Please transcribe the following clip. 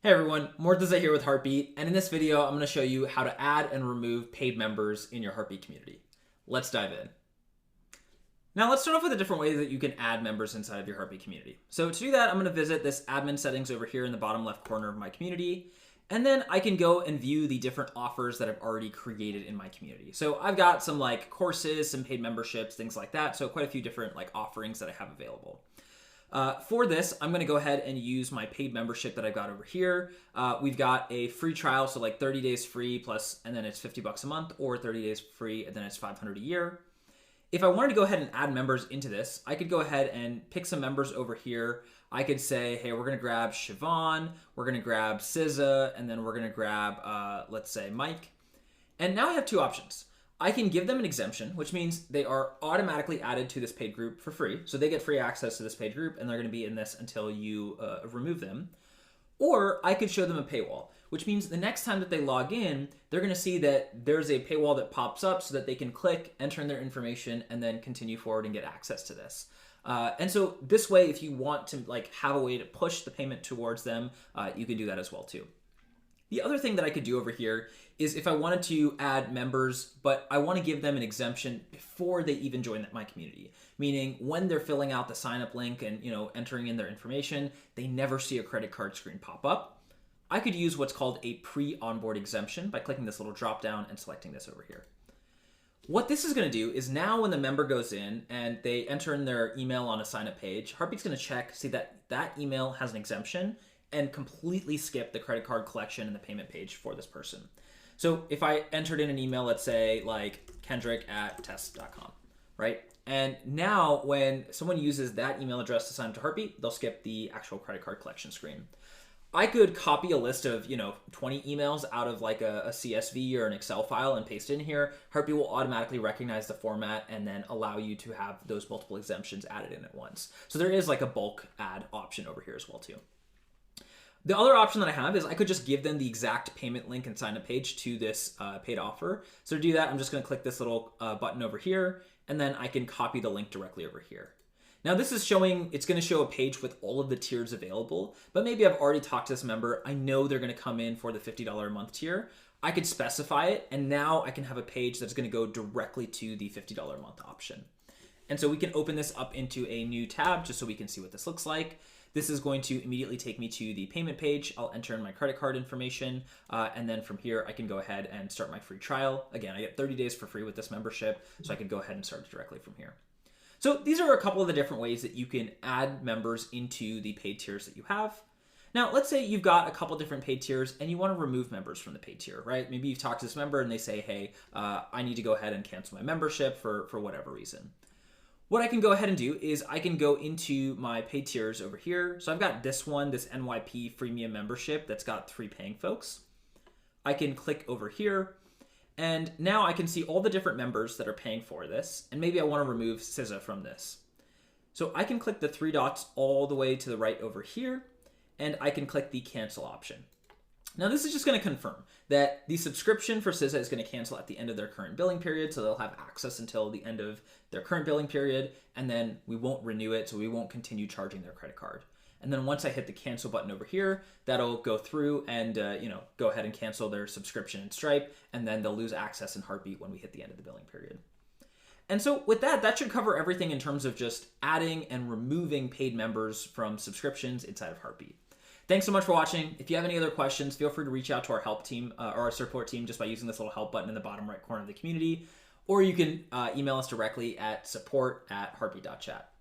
Hey everyone, Mortaza here with Heartbeat, and in this video I'm going to show you how to add and remove paid members in your Heartbeat community. Let's dive in. Now let's start off with the different ways that you can add members inside of your Heartbeat community. So to do that, I'm going to visit this admin settings over here in the bottom left corner of my community, and then I can go and view the different offers that I've already created in my community. So I've got some like courses, some paid memberships, things like that, so quite a few different like offerings that I have available. For this, I'm going to go ahead and use my paid membership that I've got over here. We've got a free trial, so like 30 days free plus, and then it's $50 a month, or 30 days free and then it's $500 a year. If I wanted to go ahead and add members into this, I could go ahead and pick some members over here. I could say, hey, we're going to grab Siobhan, we're going to grab SZA, and then we're going to grab, let's say, Mike. And now I have two options. I can give them an exemption, which means they are automatically added to this paid group for free. So they get free access to this paid group, and they're going to be in this until you remove them. Or I could show them a paywall, which means the next time that they log in, they're going to see that there's a paywall that pops up so that they can click, enter in their information, and then continue forward and get access to this. And so this way, if you want to like have a way to push the payment towards them, you can do that as well too. The other thing that I could do over here is if I wanted to add members, but I want to give them an exemption before they even join my community, meaning when they're filling out the sign up link and entering in their information, they never see a credit card screen pop up. I could use what's called a pre-onboard exemption by clicking this little drop down and selecting this over here. What this is going to do is now when the member goes in and they enter in their email on a sign up page, Heartbeat's going to check, see that that email has an exemption, and completely skip the credit card collection and the payment page for this person. So if I entered in an email, let's say like kendrick@test.com, right? And now when someone uses that email address to sign up to Heartbeat, they'll skip the actual credit card collection screen. I could copy a list of 20 emails out of like a CSV or an Excel file and paste it in here. Heartbeat will automatically recognize the format and then allow you to have those multiple exemptions added in at once. So there is like a bulk add option over here as well too. The other option that I have is I could just give them the exact payment link and sign up page to this paid offer. So to do that, I'm just going to click this little button over here, and then I can copy the link directly over here. Now this is showing, it's going to show a page with all of the tiers available, but maybe I've already talked to this member. I know they're going to come in for the $50 a month tier. I could specify it, and now I can have a page that's going to go directly to the $50 a month option. And so we can open this up into a new tab just so we can see what this looks like. This is going to immediately take me to the payment page. I'll enter in my credit card information, and then from here I can go ahead and start my free trial. Again, I get 30 days for free with this membership, so I can go ahead and start it directly from here. So these are a couple of the different ways that you can add members into the paid tiers that you have. Now, let's say you've got a couple different paid tiers and you want to remove members from the paid tier, right? Maybe you've talked to this member and they say, hey, I need to go ahead and cancel my membership for whatever reason. What I can go ahead and do is I can go into my paid tiers over here. So I've got this one, this NYP freemium membership that's got 3 paying folks. I can click over here, and now I can see all the different members that are paying for this, and maybe I want to remove SZA from this. So I can click the 3 dots all the way to the right over here, and I can click the cancel option. Now this is just going to confirm that the subscription for SZA is going to cancel at the end of their current billing period, so they'll have access until the end of their current billing period, and then we won't renew it, so we won't continue charging their credit card. And then once I hit the cancel button over here, that'll go through and go ahead and cancel their subscription in Stripe, and then they'll lose access in Heartbeat when we hit the end of the billing period. And so with that, that should cover everything in terms of just adding and removing paid members from subscriptions inside of Heartbeat. Thanks so much for watching. If you have any other questions, feel free to reach out to our help team or our support team just by using this little help button in the bottom right corner of the community, or you can email us directly at support@heartbeat.chat.